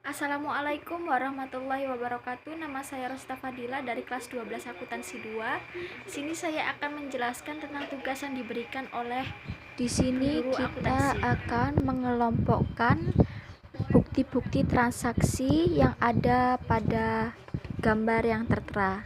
Assalamualaikum warahmatullahi wabarakatuh. Nama saya Rosta Fadila dari kelas 12 akuntansi 2. Di sini saya akan menjelaskan tentang tugas yang diberikan oleh Di sini kita akan mengelompokkan bukti-bukti transaksi yang ada pada gambar yang tertera.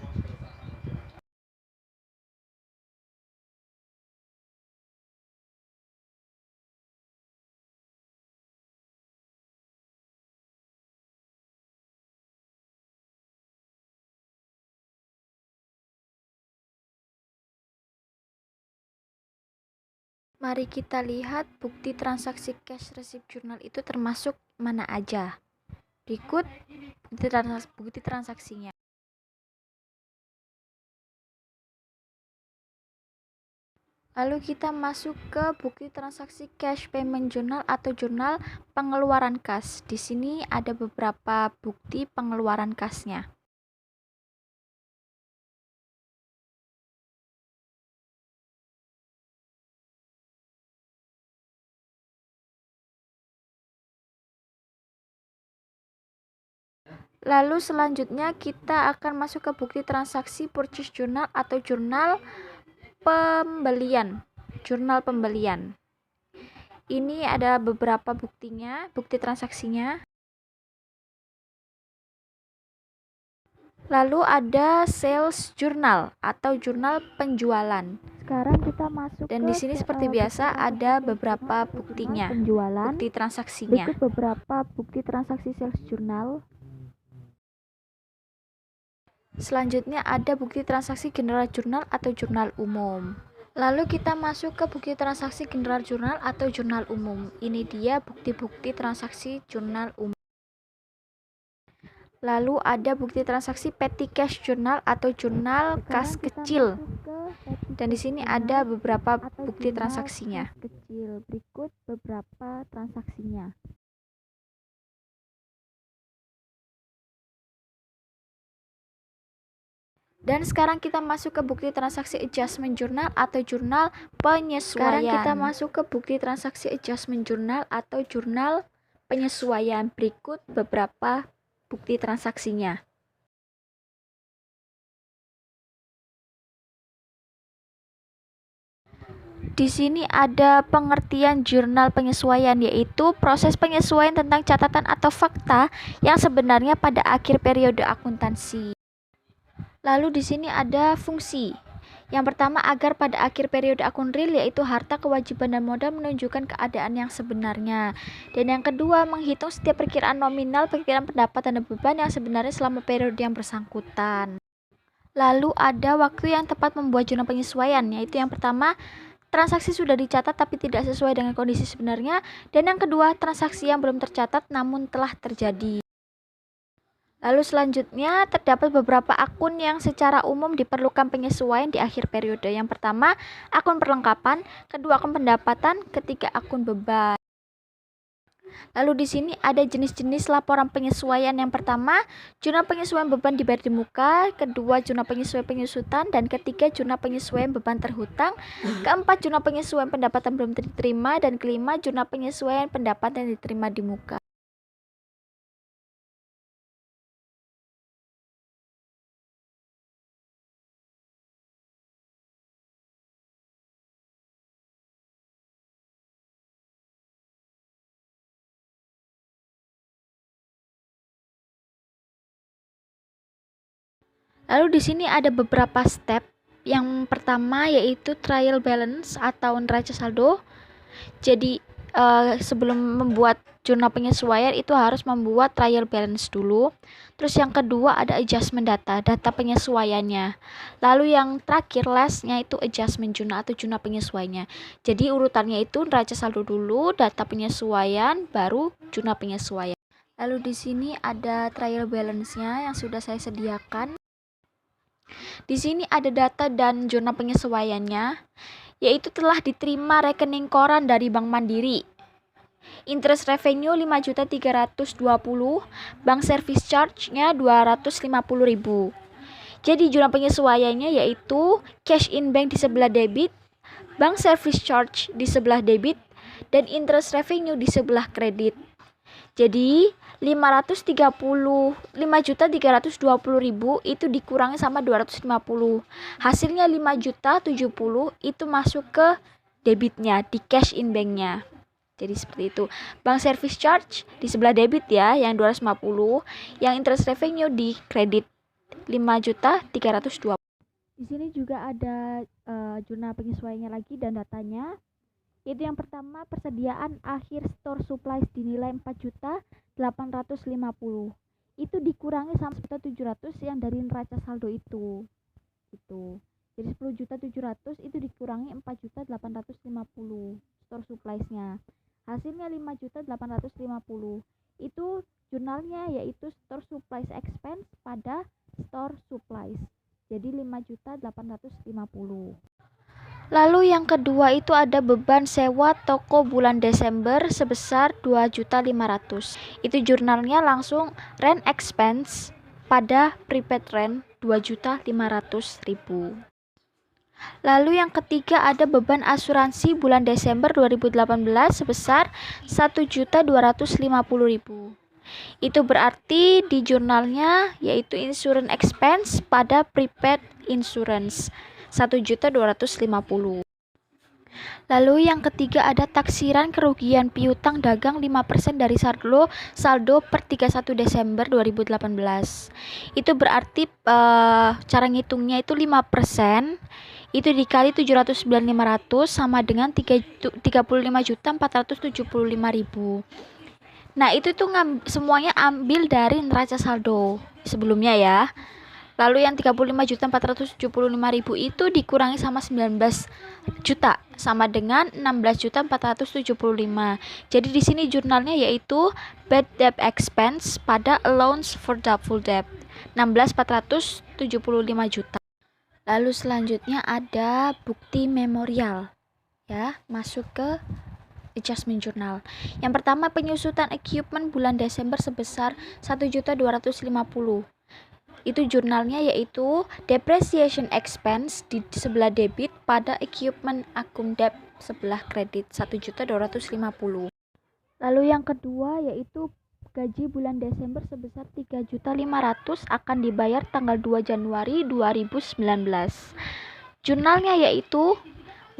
Mari kita lihat bukti transaksi cash receipt journal itu termasuk mana aja. Berikut bukti transaksinya. Lalu kita masuk ke bukti transaksi cash payment journal atau jurnal pengeluaran kas. Di sini ada beberapa bukti pengeluaran kasnya. Lalu selanjutnya kita akan masuk ke bukti transaksi purchase journal atau jurnal pembelian. Ini ada beberapa buktinya, bukti transaksinya. Lalu ada sales journal atau jurnal penjualan. Sekarang kita masuk dan di sini seperti biasa ada beberapa buktinya, bukti transaksinya. Berikut beberapa bukti transaksi sales journal. Selanjutnya ada bukti transaksi general journal atau jurnal umum. Lalu kita masuk ke bukti transaksi general journal atau jurnal umum. Ini dia bukti-bukti transaksi jurnal umum. Lalu ada bukti transaksi petty cash journal atau jurnal kas kecil. Dan di sini ada beberapa bukti transaksinya. Berikut beberapa transaksinya. Dan sekarang kita masuk ke bukti transaksi adjustment journal atau jurnal penyesuaian. Sekarang kita masuk ke bukti transaksi adjustment journal atau jurnal penyesuaian. Berikut beberapa bukti transaksinya. Di sini ada pengertian jurnal penyesuaian, yaitu proses penyesuaian tentang catatan atau fakta yang sebenarnya pada akhir periode akuntansi. Lalu di sini ada fungsi. Yang pertama, agar pada akhir periode akun real, yaitu harta, kewajiban, dan modal menunjukkan keadaan yang sebenarnya. Dan yang kedua, menghitung setiap perkiraan nominal, perkiraan pendapatan dan beban yang sebenarnya selama periode yang bersangkutan. Lalu ada waktu yang tepat membuat jurnal penyesuaian, yaitu yang pertama, transaksi sudah dicatat tapi tidak sesuai dengan kondisi sebenarnya. Dan yang kedua, transaksi yang belum tercatat namun telah terjadi. Lalu selanjutnya terdapat beberapa akun yang secara umum diperlukan penyesuaian di akhir periode. Yang pertama, akun perlengkapan, kedua akun pendapatan, ketiga akun beban. Lalu di sini ada jenis-jenis laporan penyesuaian. Yang pertama, jurnal penyesuaian beban dibayar di muka, kedua jurnal penyesuaian penyusutan, dan ketiga jurnal penyesuaian beban terhutang, keempat jurnal penyesuaian pendapatan belum diterima, dan kelima jurnal penyesuaian pendapatan yang diterima di muka. Lalu di sini ada beberapa step. Yang pertama yaitu trial balance atau neraca saldo. Jadi sebelum membuat jurnal penyesuaian itu harus membuat trial balance dulu. Terus yang kedua ada adjustment data penyesuaiannya. Lalu yang terakhir lastnya itu adjustment journal atau jurnal penyesuaiannya. Jadi urutannya itu neraca saldo dulu, data penyesuaian, baru jurnal penyesuaian. Lalu di sini ada trial balance-nya yang sudah saya sediakan. Di sini ada data dan jurnal penyesuaiannya, yaitu telah diterima rekening koran dari Bank Mandiri. Interest revenue 5.320.000, bank service charge-nya 250.000. Jadi jurnal penyesuaiannya yaitu cash in bank di sebelah debit, bank service charge di sebelah debit, dan interest revenue di sebelah kredit. Jadi 5.320.000 itu dikurangi sama 250. Hasilnya 5.070.000 itu masuk ke debitnya di cash in banknya. Jadi seperti itu. Bank service charge di sebelah debit ya, yang 250, yang interest revenue di kredit 5.320.000. Di sini juga ada jurnal penyesuaiannya lagi dan datanya. Yaitu yang pertama, persediaan akhir store supplies dinilai 4.850.000. Itu dikurangi sama 1.700 yang dari neraca saldo itu. Gitu. Jadi 10.700 itu dikurangi 4.850 store supplies-nya. Hasilnya 5.850. Itu jurnalnya yaitu store supplies expense pada store supplies. Jadi 5.850. Lalu yang kedua itu ada beban sewa toko bulan Desember sebesar 2.500.000. Itu jurnalnya langsung rent expense pada prepaid rent 2.500.000. Lalu yang ketiga ada beban asuransi bulan Desember 2018 sebesar 1.250.000. Itu berarti di jurnalnya yaitu insurance expense pada prepaid insurance 1.250.000. Lalu yang ketiga ada taksiran kerugian piutang dagang 5% dari saldo per 31 Desember 2018. Itu berarti cara ngitungnya itu 5%, itu dikali 795.500 sama dengan 35.475.000. Nah, itu tuh semuanya ambil dari neraca saldo sebelumnya ya. Lalu yang 35.475.000 itu dikurangi sama 19 juta sama dengan 16.475. Jadi di sini jurnalnya yaitu bad debt expense pada allowance for doubtful debt 16.475 juta. Lalu selanjutnya ada bukti memorial ya, masuk ke adjustment journal. Yang pertama, penyusutan equipment bulan Desember sebesar 1.250.000. Itu jurnalnya yaitu depreciation expense di sebelah debit pada equipment akun debt sebelah kredit 1.250.000. Lalu yang kedua yaitu gaji bulan Desember sebesar 3.500.000 akan dibayar tanggal 2 Januari 2019. Jurnalnya yaitu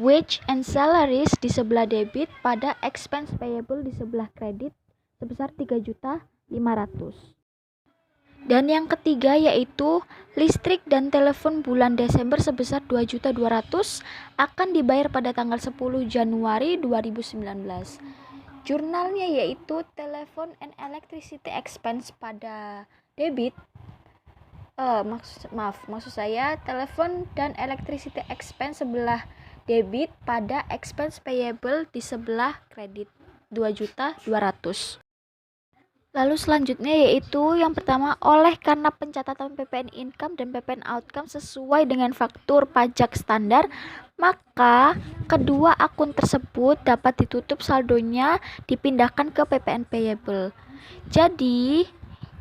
wage and salaries di sebelah debit pada expense payable di sebelah kredit sebesar 3.500.000. Dan yang ketiga yaitu listrik dan telepon bulan Desember sebesar 2.200.000 akan dibayar pada tanggal 10 Januari 2019. Jurnalnya yaitu telepon and electricity expense pada debit. Maksud saya telepon dan electricity expense sebelah debit pada expense payable di sebelah kredit 2.200.000. Lalu selanjutnya yaitu yang pertama, oleh karena pencatatan PPN income dan PPN outcome sesuai dengan faktur pajak standar, maka kedua akun tersebut dapat ditutup saldonya dipindahkan ke PPN payable. Jadi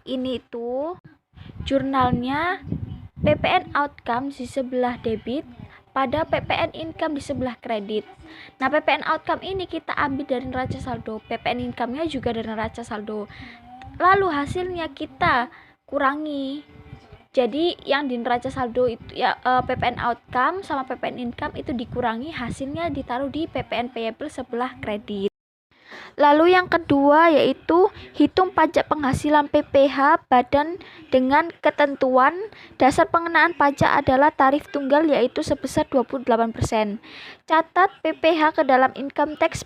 ini itu jurnalnya PPN outcome di sebelah debit pada PPN income di sebelah kredit. Nah, PPN outcome ini kita ambil dari neraca saldo, PPN income-nya juga dari neraca saldo. Lalu hasilnya kita kurangi. Jadi yang di neraca saldo itu ya PPN outcome sama PPN income itu dikurangi, hasilnya ditaruh di PPN payable sebelah kredit. Lalu yang kedua yaitu hitung pajak penghasilan PPh badan dengan ketentuan dasar pengenaan pajak adalah tarif tunggal yaitu sebesar 28%. Catat PPh ke dalam income tax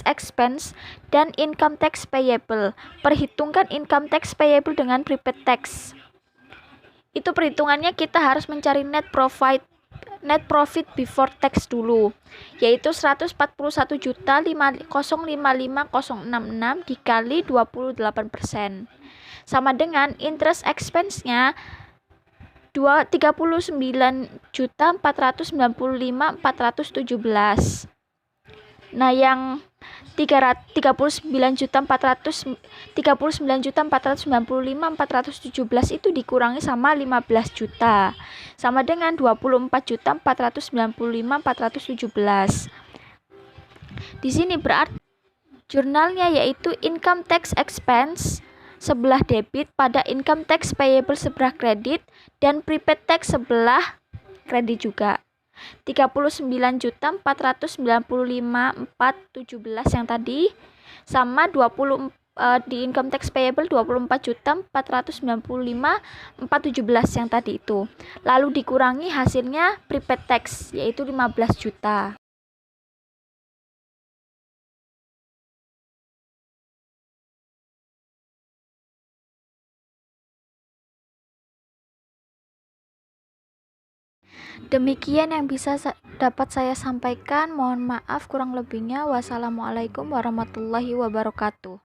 expense dan income tax payable. Perhitungkan income tax payable dengan prepaid tax. Itu perhitungannya kita harus mencari net profit before tax dulu, yaitu 141.055.066 dikali 28%, sama dengan interest expense-nya 39.495.417. Nah, yang 39.495.417 itu dikurangi sama 15 juta sama dengan 24.495.417. Di sini berarti jurnalnya yaitu income tax expense sebelah debit pada income tax payable sebelah kredit dan prepaid tax sebelah kredit juga. 39.495.417 yang tadi sama 20 di income tax payable 24.495.417 yang tadi itu. Lalu dikurangi hasilnya prepaid tax yaitu 15 juta. Demikian yang bisa dapat saya sampaikan. Mohon maaf kurang lebihnya. Wassalamualaikum warahmatullahi wabarakatuh.